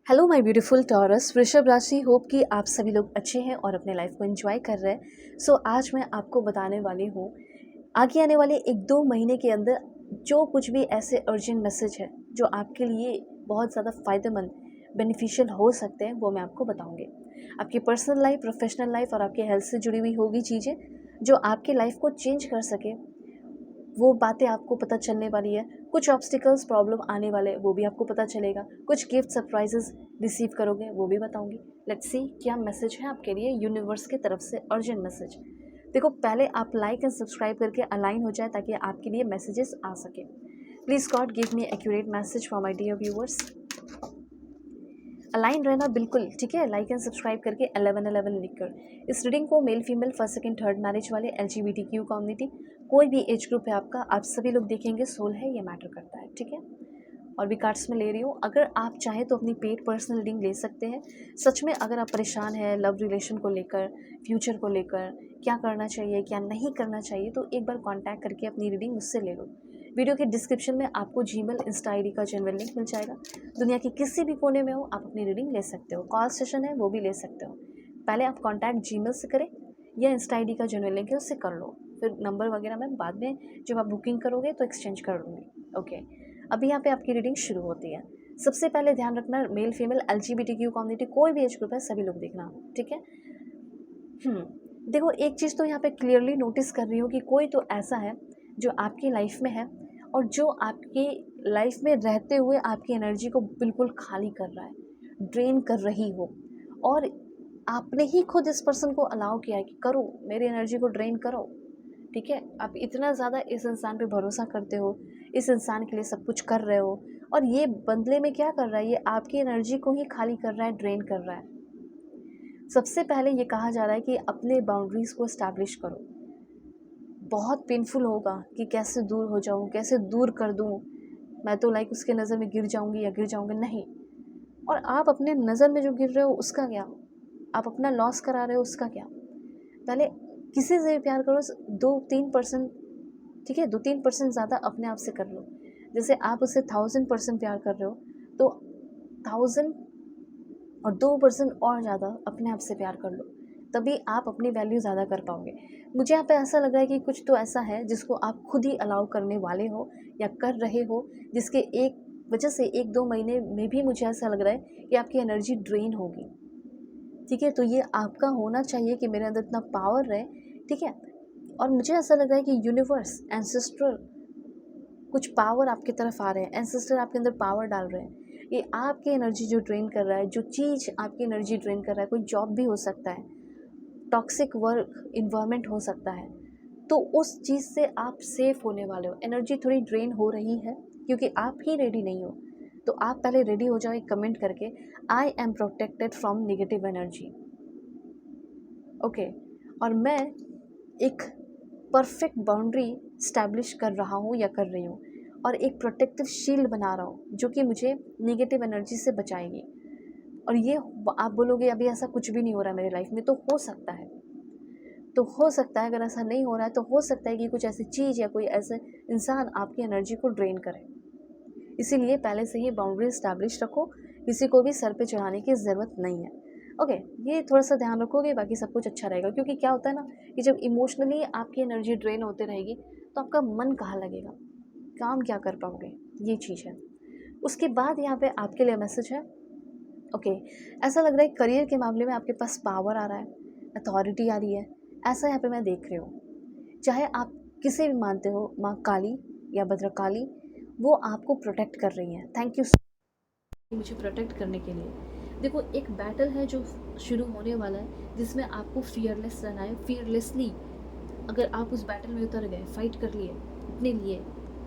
Hello my beautiful taurus वृषभ राशि। Hope कि आप सभी लोग अच्छे हैं और अपने लाइफ को एंजॉय कर रहे हैं। आज मैं आपको बताने वाली हूँ आगे आने वाले 1-2 महीने के अंदर जो कुछ भी ऐसे अर्जेंट मैसेज है जो आपके लिए बहुत ज़्यादा फ़ायदेमंद बेनिफिशियल हो सकते हैं, वो मैं आपको बताऊँगी। आपकी पर्सनल लाइफ, प्रोफेशनल लाइफ और आपके हेल्थ से जुड़ी हुई होगी चीज़ें जो आपकी लाइफ को चेंज कर सके, वो बातें आपको पता चलने वाली है। कुछ ऑब्स्टिकल्स, प्रॉब्लम आने वाले, वो भी आपको पता चलेगा। कुछ गिफ्ट सरप्राइजेस रिसीव करोगे, वो भी बताऊंगी। लेट्स सी क्या मैसेज है आपके लिए यूनिवर्स की तरफ से, अर्जेंट मैसेज। देखो, पहले आप लाइक एंड सब्सक्राइब करके अलाइन हो जाए ताकि आपके लिए मैसेजेस आ सके। Please God give me accurate message for my dear viewers. Align रहना बिल्कुल ठीक है, लाइक एंड सब्सक्राइब करके 1111 लिखकर। इस रीडिंग को male, female, first, second, third marriage वाले, LGBTQ कम्युनिटी, कोई भी एज ग्रुप है आपका, आप सभी लोग देखेंगे। सोल है, ये मैटर करता है, ठीक है। और भी कार्ड्स में ले रही हूँ। अगर आप चाहें तो अपनी पेड पर्सनल रीडिंग ले सकते हैं। सच में अगर आप परेशान हैं लव रिलेशन को लेकर, फ्यूचर को लेकर, क्या करना चाहिए क्या नहीं करना चाहिए, तो एक बार कांटेक्ट करके अपनी रीडिंग मुझसे ले लो। वीडियो के डिस्क्रिप्शन में आपको जीमेल, इंस्टा आईडी का जेन्युइन लिंक मिल जाएगा। दुनिया के किसी भी कोने में हो, आप अपनी रीडिंग ले सकते हो। कॉल सेशन है, वो भी ले सकते हो। पहले आप कांटेक्ट जीमेल से करें या इंस्टा आईडी का जेन्युइन लिंक है उससे कर लो। फिर नंबर वगैरह मैं बाद में जब आप बुकिंग करोगे तो एक्सचेंज कर लूँगी। ओके, अभी यहाँ पे आपकी रीडिंग शुरू होती है। सबसे पहले ध्यान रखना, मेल, फीमेल, LGBTQ कम्युनिटी, कोई भी एज ग्रुप है, सभी लोग देखना, ठीक है। देखो, एक चीज़ तो यहाँ पे क्लियरली नोटिस कर रही हूँ कि कोई तो ऐसा है जो आपकी लाइफ में है और जो आपकी लाइफ में रहते हुए आपकी एनर्जी को बिल्कुल खाली कर रहा है, ड्रेन कर रही हो। और आपने ही खुद इस पर्सन को अलाउ किया है कि करो, मेरी एनर्जी को ड्रेन करो, ठीक है। आप इतना ज़्यादा इस इंसान पे भरोसा करते हो, इस इंसान के लिए सब कुछ कर रहे हो, और ये बदले में क्या कर रहा है, ये आपकी एनर्जी को ही खाली कर रहा है, ड्रेन कर रहा है। सबसे पहले ये कहा जा रहा है कि अपने बाउंड्रीज़ को इस्टेब्लिश करो। बहुत पेनफुल होगा कि कैसे दूर हो जाऊँ, कैसे दूर कर दूँ, मैं तो लाइक उसके नज़र में गिर जाऊँगी या गिर जाऊँगी, नहीं। और आप अपने नज़र में जो गिर रहे हो उसका क्या, आप अपना लॉस करा रहे हो उसका क्या। पहले किसी से भी प्यार करो 2-3%, ठीक है, 2-3% ज़्यादा अपने आप से कर लो। जैसे आप उससे 1000% प्यार कर रहे हो तो 1000 और 2% और ज़्यादा अपने आप से प्यार कर लो, तभी आप अपनी वैल्यू ज़्यादा कर पाओगे। मुझे यहाँ पे ऐसा लग रहा है कि कुछ तो ऐसा है जिसको आप खुद ही अलाउ करने वाले हो या कर रहे हो, जिसके एक वजह से 1-2 महीने में भी मुझे ऐसा लग रहा है कि आपकी एनर्जी ड्रेन होगी, ठीक है। तो ये आपका होना चाहिए कि मेरे अंदर इतना पावर रहे, ठीक है। और मुझे ऐसा लग रहा है कि यूनिवर्स, एंसेस्ट्रल कुछ पावर आपकी तरफ आ रहे हैं, एंसेस्टर आपके अंदर पावर डाल रहे हैं। ये आपकी एनर्जी जो ड्रेन कर रहा है, जो चीज़ आपकी एनर्जी ड्रेन कर रहा है, कोई जॉब भी हो सकता है, टॉक्सिक वर्क इन्वायरमेंट हो सकता है, तो उस चीज़ से आप सेफ होने वाले हो। एनर्जी थोड़ी ड्रेन हो रही है क्योंकि आप ही रेडी नहीं हो, तो आप पहले रेडी हो जाओ एक कमेंट करके, I am protected from negative energy. Okay, और मैं एक परफेक्ट बाउंड्री स्टैब्लिश कर रहा हूँ या कर रही हूँ, और एक प्रोटेक्टिव शील्ड बना रहा हूँ जो कि मुझे नेगेटिव एनर्जी से बचाएगी। और ये आप बोलोगे अभी ऐसा कुछ भी नहीं हो रहा है मेरी लाइफ में, तो हो सकता है, तो हो सकता है। अगर ऐसा नहीं हो रहा है तो हो सकता है कि कुछ ऐसी चीज़ या कोई ऐसे इंसान आपकी एनर्जी को ड्रेन करे। इसीलिए पहले से ही बाउंड्री स्टैब्लिश रखो, किसी को भी सर पे चढ़ाने की ज़रूरत नहीं है। ओके, ये थोड़ा सा ध्यान रखोगे, बाकी सब कुछ अच्छा रहेगा। क्योंकि क्या होता है ना कि जब इमोशनली आपकी एनर्जी ड्रेन होते रहेगी तो आपका मन कहाँ लगेगा, काम क्या कर पाओगे, ये चीज़ है। उसके बाद यहाँ पे आपके लिए मैसेज है। ओके, ऐसा लग रहा है करियर के मामले में आपके पास पावर आ रहा है, अथॉरिटी आ रही है, ऐसा यहाँ पे मैं देख रही हूँ। चाहे आप किसे भी मानते हो, माँ काली या भद्रकाली, वो आपको प्रोटेक्ट कर रही हैं। थैंक यू मुझे प्रोटेक्ट करने के लिए। देखो, एक बैटल है जो शुरू होने वाला है जिसमें आपको फियरलेस रहना है। फियरलेसली अगर आप उस बैटल में उतर गए, फाइट कर लिए अपने लिए,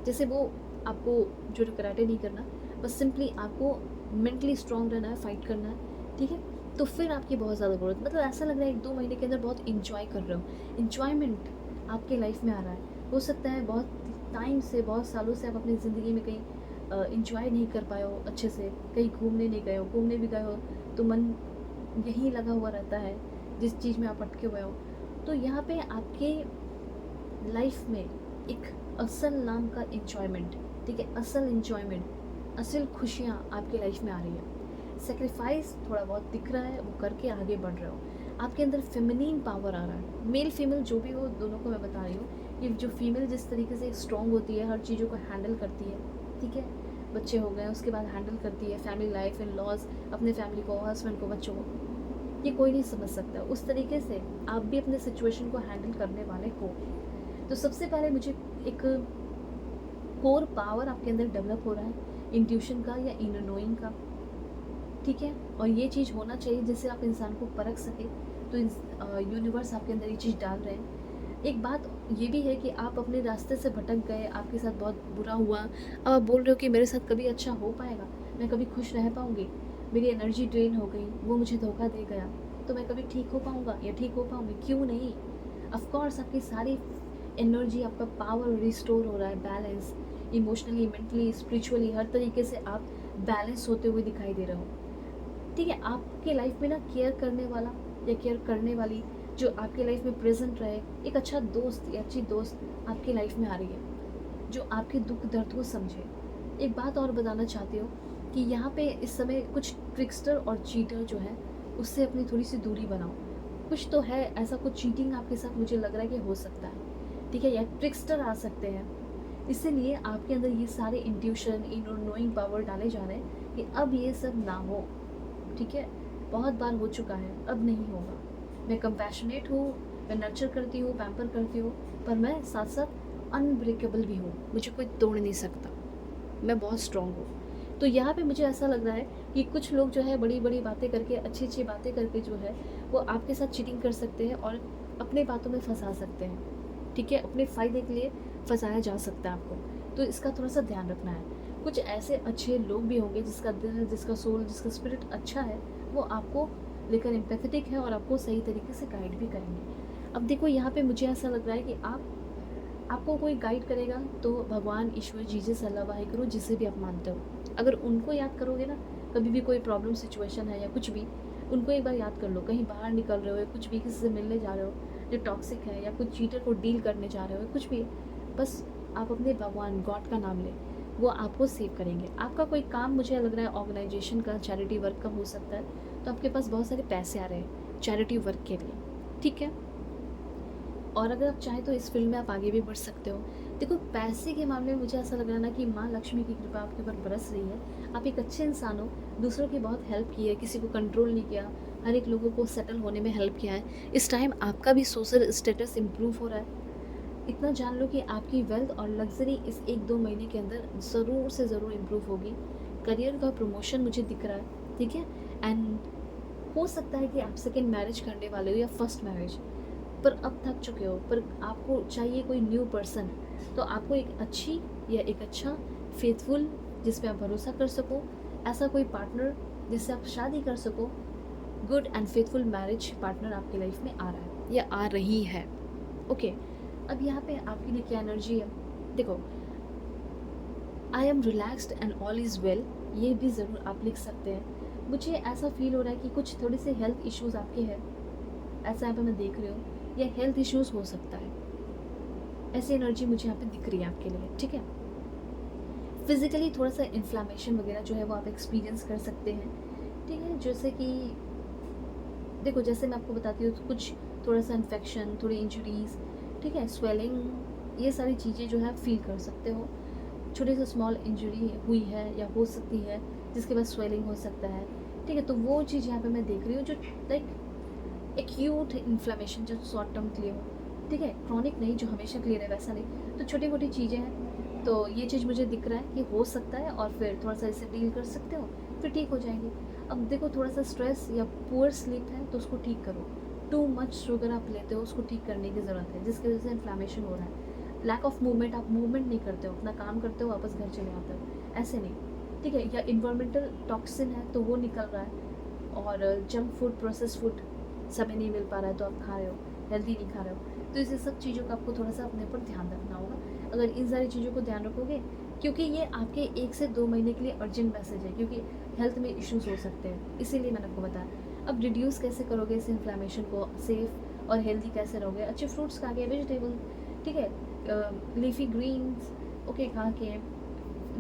जैसे वो आपको जो कराटे नहीं करना, बस सिंपली आपको मेंटली स्ट्रांग रहना है, फाइट करना है, ठीक है। तो फिर आपकी बहुत ज़्यादा ग्रोथ, मतलब ऐसा लग रहा है 1-2 महीने के अंदर बहुत इंजॉय कर रहे हो, इंजॉयमेंट आपके लाइफ में आ रहा है। हो सकता है बहुत टाइम से, बहुत सालों से आप अपनी ज़िंदगी में कहीं इंजॉय नहीं कर पाए हो अच्छे से, कहीं घूमने नहीं गए हो, घूमने भी गए हो तो मन यहीं लगा हुआ रहता है जिस चीज़ में आप अटके हुए हो। तो यहाँ पे आपके लाइफ में एक असल नाम का इंजॉयमेंट, ठीक है, असल इंजॉयमेंट, असल खुशियाँ आपकी लाइफ में आ रही है। सेक्रीफाइस थोड़ा बहुत दिख रहा है, वो करके आगे बढ़ रहे हो। आपके अंदर फेमिनिन पावर आ रहा है। मेल फीमेल जो भी हो, दोनों को मैं बता रही हूँ कि जो फीमेल जिस तरीके से स्ट्रॉन्ग होती है, हर चीज़ों को हैंडल करती है, ठीक है, बच्चे हो गए उसके बाद हैंडल करती है, फैमिली लाइफ इन लॉज, अपने फैमिली को, हस्बैंड को, बच्चों को, ये कोई नहीं समझ सकता। उस तरीके से आप भी अपने सिचुएशन को हैंडल करने वाले हो। तो सबसे पहले मुझे एक कोर पावर आपके अंदर डेवलप हो रहा है, इंट्यूशन का या इनर नोइंग का, ठीक है। और ये चीज़ होना चाहिए जिससे आप इंसान को परख सके। तो यूनिवर्स आपके अंदर ये चीज़ डाल रहे हैं। एक बात ये भी है कि आप अपने रास्ते से भटक गए, आपके साथ बहुत बुरा हुआ, अब आप बोल रहे हो कि मेरे साथ कभी अच्छा हो पाएगा, मैं कभी खुश रह पाऊँगी, मेरी एनर्जी ड्रेन हो गई, वो मुझे धोखा दे गया, तो मैं कभी ठीक हो पाऊँगा या ठीक हो पाऊँगी? क्यों नहीं। ऑफकोर्स आपकी सारी एनर्जी, आपका पावर रिस्टोर हो रहा है, बैलेंस, इमोशनली, मेंटली, स्पिरिचुअली, हर तरीके से आप बैलेंस होते हुए दिखाई दे रहे हो, ठीक है। आपके लाइफ में ना केयर करने वाला या केयर करने वाली जो आपके लाइफ में प्रेजेंट रहे, एक अच्छा दोस्त या अच्छी दोस्त आपकी लाइफ में आ रही है जो आपके दुख दर्द को समझे। एक बात और बताना चाहती हूँ कि यहाँ पे इस समय कुछ ट्रिक्स्टर और चीटर जो है उससे अपनी थोड़ी सी दूरी बनाओ। कुछ तो है ऐसा, कुछ चीटिंग आपके साथ मुझे लग रहा है कि हो सकता है, ठीक है, या ट्रिक्स्टर आ सकते हैं। इसीलिए आपके अंदर ये सारे इंट्यूशन, इनर नोइंग पावर डाले जा रहे हैं कि अब ये सब ना हो, ठीक है। बहुत बार हो चुका है, अब नहीं होगा। मैं कंपैशनेट हूँ, मैं नर्चर करती हूँ, पैम्पर करती हूँ, पर मैं साथ साथ अनब्रेकेबल भी हूँ, मुझे कोई तोड़ नहीं सकता, मैं बहुत स्ट्रॉन्ग हूँ। तो यहाँ पे मुझे ऐसा लग रहा है कि कुछ लोग जो है बड़ी बड़ी बातें करके, अच्छी अच्छी बातें करके जो है वो आपके साथ चीटिंग कर सकते हैं और अपने बातों में फंसा सकते हैं, ठीक है, अपने फ़ायदे के लिए फंसाया जा सकता है आपको। तो इसका थोड़ा सा ध्यान रखना है। कुछ ऐसे अच्छे लोग भी होंगे जिसका दिल, जिसका सोल, जिसका स्पिरिट अच्छा है, वो आपको लेकर एम्पैथेटिक है और आपको सही तरीके से गाइड भी करेंगे। अब देखो यहाँ पे मुझे ऐसा लग रहा है कि आपको कोई गाइड करेगा तो भगवान, ईश्वर, जीसस, अल्लाह, वाहिगुरु, जिसे भी आप मानते हो, अगर उनको याद करोगे ना, कभी भी कोई प्रॉब्लम सिचुएशन है या कुछ भी, उनको एक बार याद कर लो। कहीं बाहर निकल रहे हो या कुछ भी, किसी से मिलने जा रहे हो जो टॉक्सिक है, या कुछ चीटर को डील करने जा रहे हो, कुछ भी, बस आप अपने भगवान, गॉड का नाम लें, वो आपको सेव करेंगे। आपका कोई काम मुझे लग रहा है ऑर्गेनाइजेशन का, चैरिटी वर्क का हो सकता है, तो आपके पास बहुत सारे पैसे आ रहे हैं चैरिटी वर्क के लिए, ठीक है। और अगर आप चाहें तो इस फील्ड में आप आगे भी बढ़ सकते हो। देखो पैसे के मामले में मुझे ऐसा लग रहा है ना कि माँ लक्ष्मी की कृपा आपके ऊपर बरस रही है। आप एक अच्छे इंसान हो, दूसरों की बहुत हेल्प की है, किसी को कंट्रोल नहीं किया, हर एक लोगों को सेटल होने में हेल्प किया है। इस टाइम आपका भी सोशल स्टेटस इम्प्रूव हो रहा है। इतना जान लो कि आपकी वेल्थ और लग्जरी इस 1-2 महीने के अंदर ज़रूर से ज़रूर इम्प्रूव होगी। करियर का प्रमोशन मुझे दिख रहा है, ठीक है। एंड हो सकता है कि आप सेकेंड मैरिज करने वाले हो या फर्स्ट मैरिज, पर अब थक चुके हो, पर आपको चाहिए कोई न्यू पर्सन, तो आपको एक अच्छी या एक अच्छा फेथफुल, जिस पे आप भरोसा कर सको, ऐसा कोई पार्टनर जिससे आप शादी कर सको, good and faithful marriage partner आपकी लाइफ में आ रहा है या आ रही है, ओके। अब यहाँ पे आपके लिए क्या एनर्जी है, देखो, I am relaxed and all is well, ये भी ज़रूर आप लिख सकते हैं। मुझे ऐसा फील हो रहा है कि कुछ थोड़े से हेल्थ इश्यूज़ आपके हैं, ऐसा यहाँ पे मैं देख रही हूँ, या हेल्थ इश्यूज़ हो सकता है, ऐसी एनर्जी मुझे यहाँ पे दिख रही है आपके लिए, ठीक है। फिज़िकली थोड़ा सा इन्फ्लामेशन वगैरह जो है वो आप एक्सपीरियंस कर सकते हैं, ठीक है। जैसे कि देखो, जैसे मैं आपको बताती हूँ, कुछ थोड़ा सा इन्फेक्शन, थोड़ी इंजरीज, ठीक है, स्वेलिंग, ये सारी चीज़ें जो है आप फील कर सकते हो। छोटे से स्मॉल इंजरी हुई है या हो सकती है जिसके बाद स्वेलिंग हो सकता है, ठीक है। तो वो चीज़ यहाँ पे मैं देख रही हूँ जो लाइक एक्यूट इन्फ्लेमेशन, जो शॉर्ट टर्म के लिए हो, ठीक है, क्रॉनिक नहीं, जो हमेशा क्लियर है वैसा नहीं। तो छोटी मोटी चीज़ें हैं, तो ये चीज़ मुझे दिख रहा है कि हो सकता है, और फिर थोड़ा सा इसे डील कर सकते हो, फिर ठीक हो जाएंगे। अब देखो, थोड़ा सा स्ट्रेस या पुअर स्लीप है तो उसको ठीक करो। टू मच शुगर आप लेते हो, उसको ठीक करने की ज़रूरत है, जिसकी वजह से इन्फ्लेमेशन हो रहा है। लैक ऑफ मूवमेंट, आप मूवमेंट नहीं करते हो, अपना काम करते हो, वापस घर चले आते हो, ऐसे नहीं, ठीक है। या इन्वायरमेंटल टॉक्सिन है तो वो निकल रहा है, और जंक फूड, प्रोसेस फूड समय नहीं मिल पा रहा है तो आप खा रहे हो, हेल्दी नहीं खा रहे हो। तो इस सब चीज़ों का आपको थोड़ा सा अपने ऊपर ध्यान रखना होगा। अगर इन सारी चीज़ों को ध्यान रखोगे, क्योंकि ये आपके 1 से 2 महीने के लिए अर्जेंट मैसेज है, क्योंकि हेल्थ में इश्यूज़ हो सकते हैं, इसीलिए मैंने आपको बताया। अब रिड्यूस कैसे करोगे इस इन्फ्लेमेशन को, सेफ और हेल्दी कैसे रहोगे, अच्छे फ्रूट्स खा के, वेजिटेबल, ठीक है, लीफी ग्रीन्स, ओके, खा के,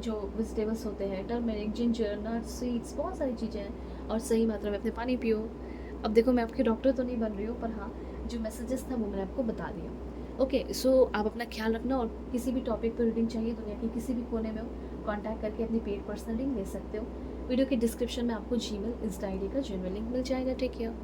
जो वेजिटेबल्स होते हैं, टर्मरिक, जिंजर, नट्स, सीड्स, बहुत सारी चीज़ें हैं, और सही मात्रा में अपने पानी पियो। अब देखो मैं आपकी डॉक्टर तो नहीं बन रही हूँ, पर हाँ, जो मैसेजेस था वो मैंने आपको बता दिया। ओके, सो आप अपना ख्याल रखना, और किसी भी टॉपिक पर रीडिंग चाहिए दुनिया के किसी भी कोने में हो, कॉन्टैक्ट करके अपनी पेड पर्सनल लिंक ले सकते हो। वीडियो के डिस्क्रिप्शन में आपको जीमेल, इंस्टा आईडी का जेन्युइन लिंक मिल जाएगा। Take care.